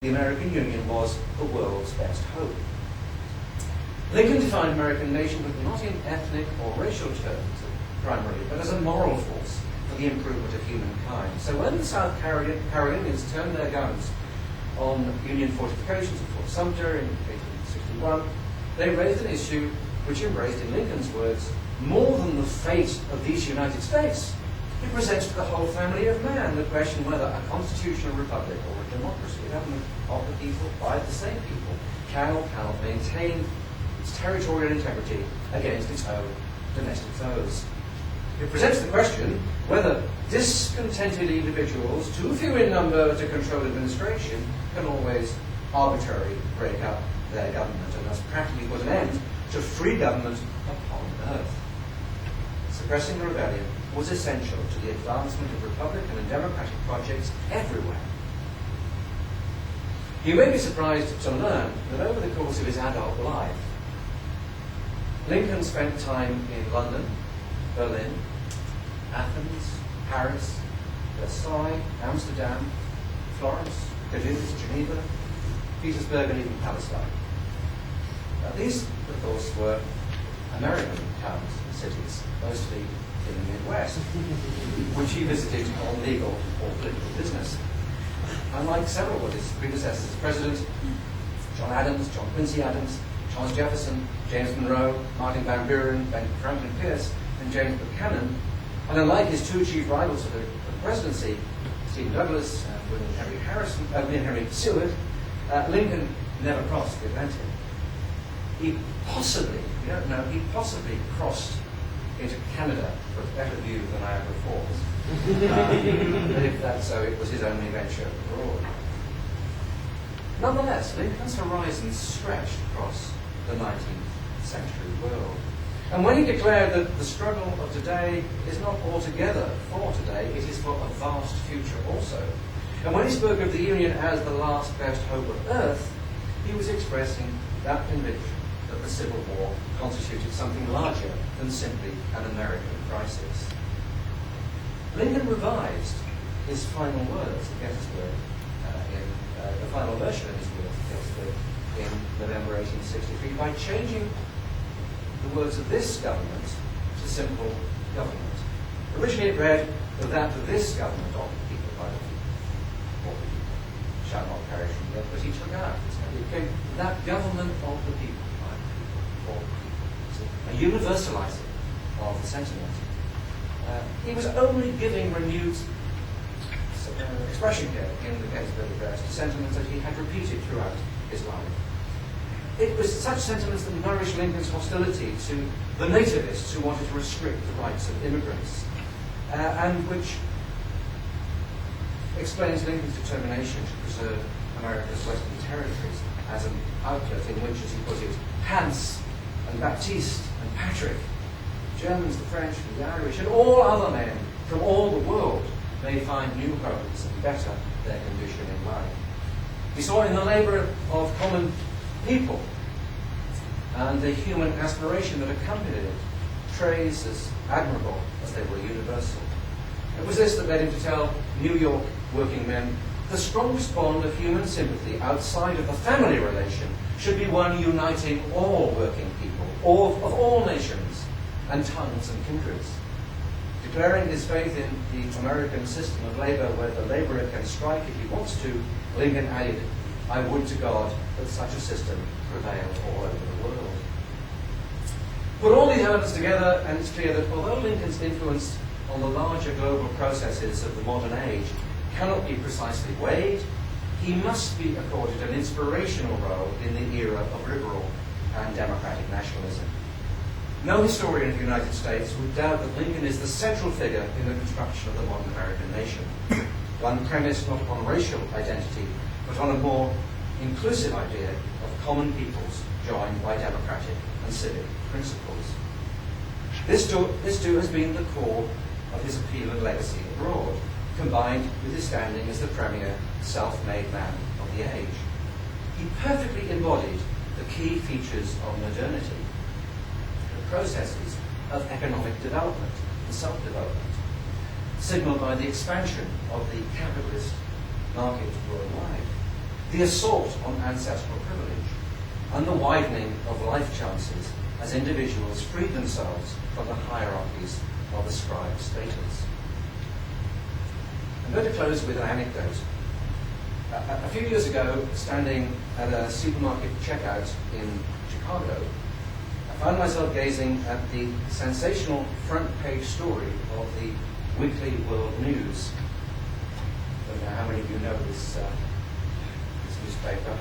the American Union was the world's best hope. Lincoln defined American nationhood not in ethnic or racial terms primarily, but as a moral force for the improvement of humankind. So when the South Carolinians turned their guns on Union fortifications at Fort Sumter in 1861, they raised an issue which embraced, in Lincoln's words, more than the fate of these United States. It presents to the whole family of man the question whether a constitutional republic or a democracy, a government of the people, by the same people, can or cannot maintain its territorial integrity against its own domestic foes. It presents the question whether discontented individuals, too few in number to control administration, can always arbitrarily break up their government and thus practically put an end to free government upon earth. Suppressing the rebellion was essential to the advancement of Republican and Democratic projects everywhere. You may be surprised to learn that over the course of his adult life, Lincoln spent time in London, Berlin, Athens, Paris, Versailles, Amsterdam, Florence, Cadiz, Geneva, Petersburg, and even Palestine. These, of course, were American towns and cities, mostly in the Midwest, which he visited on legal or political business. Unlike several of his predecessors as president, John Adams, John Quincy Adams, Thomas Jefferson, James Monroe, Martin Van Buren, Benjamin Franklin Pierce, and James Buchanan, and unlike his two chief rivals for the presidency, Stephen Douglas and William Henry Seward, Lincoln never crossed the Atlantic. He possibly crossed into Canada for a better view than Niagara Falls. But if that's so, it was his only venture abroad. Nonetheless, Lincoln's horizons stretched across the 19th century world. And when he declared that the struggle of today is not altogether for today, it is for a vast future also. And when he spoke of the Union as the last best hope of earth, he was expressing that conviction that the Civil War constituted something larger than simply an American crisis. Lincoln revised his final words at Gettysburg, the final version of his words at Gettysburg in November 1863, by changing the words of this government to simple government. Originally it read that this government of the people, by the people, or the people, shall not perish from the earth, but he took out. It became that government of the people, by the people, for the people. A universalizing of the sentiment. He was only giving renewed expression here in the Gettysburg Address to sentiments that he had repeated throughout his life. It was such sentiments that nourished Lincoln's hostility to the nativists who wanted to restrict the rights of immigrants, and which explains Lincoln's determination to preserve America's western territories as an outlet in which, as he put it, Hans and Baptiste and Patrick, Germans, the French, the Irish, and all other men from all the world may find new homes and better their condition in life. He saw in the labour of common people and the human aspiration that accompanied it traits as admirable as they were universal. It was this that led him to tell New York working men, the strongest bond of human sympathy outside of the family relation should be one uniting all working people, of all nations and tongues and kindreds. Declaring his faith in the American system of labour where the labourer can strike if he wants to, Lincoln added, I would to God that such a system prevailed all over the world. Put all these elements together and it's clear that although Lincoln's influence on the larger global processes of the modern age cannot be precisely weighed, he must be accorded an inspirational role in the era of liberal and democratic nationalism. No historian of the United States would doubt that Lincoln is the central figure in the construction of the modern American nation, one premised not upon racial identity, but on a more inclusive idea of common peoples joined by democratic and civic principles. This too has been the core of his appeal and legacy abroad, combined with his standing as the premier self-made man of the age. He perfectly embodied the key features of modernity, the processes of economic development and self-development, signaled by the expansion of the capitalist market worldwide. the assault on ancestral privilege, and the widening of life chances as individuals freed themselves from the hierarchies of ascribed status. I'm going to close with an anecdote. A few years ago, standing at a supermarket checkout in Chicago, I found myself gazing at the sensational front page story of the Weekly World News. I don't know how many of you know this newspaper.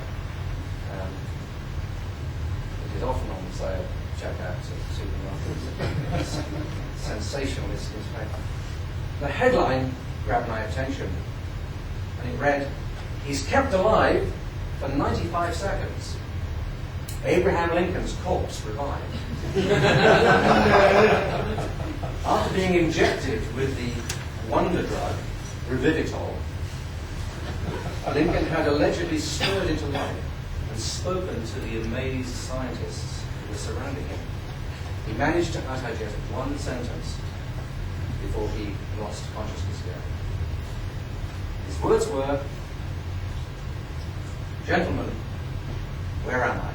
It is often on sale checkouts at supermarkets. Sensationalist newspaper. The headline grabbed my attention, and it read, "He's kept alive for 95 seconds. Abraham Lincoln's corpse revived." After being injected with the wonder drug, Revivitol, Lincoln had allegedly stirred into life and spoken to the amazed scientists who were surrounding him. He managed to utter just one sentence before he lost consciousness again. His words were, "Gentlemen, where am I?"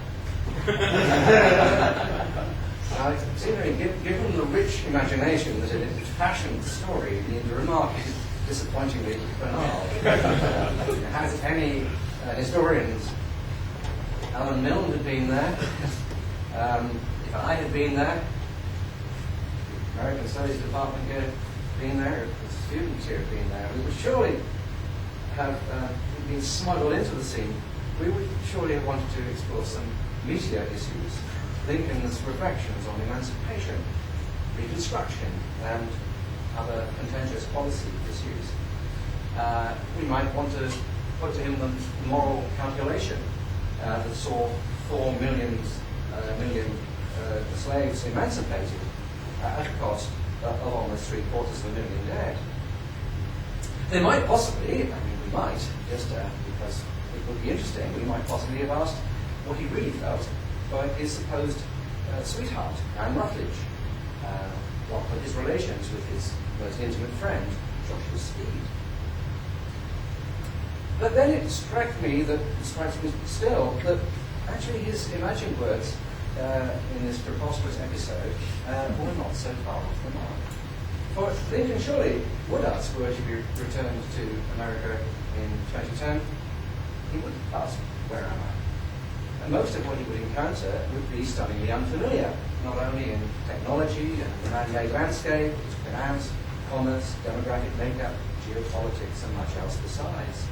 Now, it seems to me, given the rich imagination that it fashioned the story, the remark is disappointingly banal. Has any historians, Alan Milne had been there, if I had been there, the American Studies Department here had been there, if the students here had been there, we would surely have been smuggled into the scene. We would surely have wanted to explore some meatier issues. Lincoln's reflections on emancipation, Reconstruction, and other contentious policy issues. We might want to put to him the moral calculation that saw 4 million slaves emancipated at a cost of almost 750,000 dead. They might possibly, we might, just because it would be interesting, we might possibly have asked what he really felt about his supposed sweetheart, Anne Rutledge. What were his relations with his most intimate friend, Joshua Speed? But then it strikes me still that actually his imagined words in this preposterous episode were not so far off the mark. For Lincoln surely would ask, were to be returned to America in 2010, he would ask, where am I? And most of what he would encounter would be stunningly unfamiliar, not only in technology and the man-made landscape, finance, commerce, demographic makeup, geopolitics, and much else besides.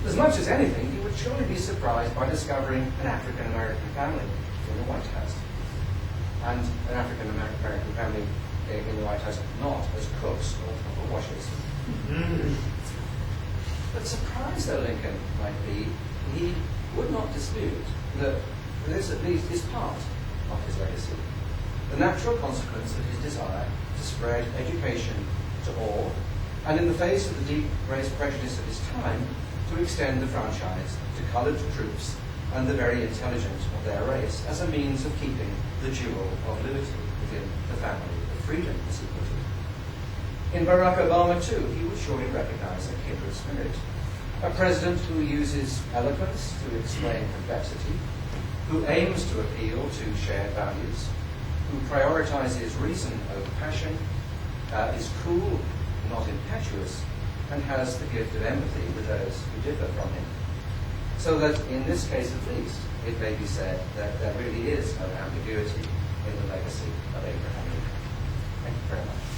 As much as anything, he would surely be surprised by discovering an African-American family in the White House. And an African-American family in the White House not as cooks or washers. But surprised though Lincoln might be, he would not dispute that this at least is part of his legacy. The natural consequence of his desire to spread education to all, and in the face of the deep race prejudice of his time, to extend the franchise to coloured troops and the very intelligent of their race as a means of keeping the jewel of liberty within the family of freedom, as he put it. In Barack Obama, too, he would surely recognise a kindred spirit. A president who uses eloquence to explain complexity, who aims to appeal to shared values, who prioritises reason over passion, is cool, not impetuous, and has the gift of empathy with those who differ from him. So that in this case at least, it may be said that there really is no ambiguity in the legacy of Abraham Lincoln. Thank you very much.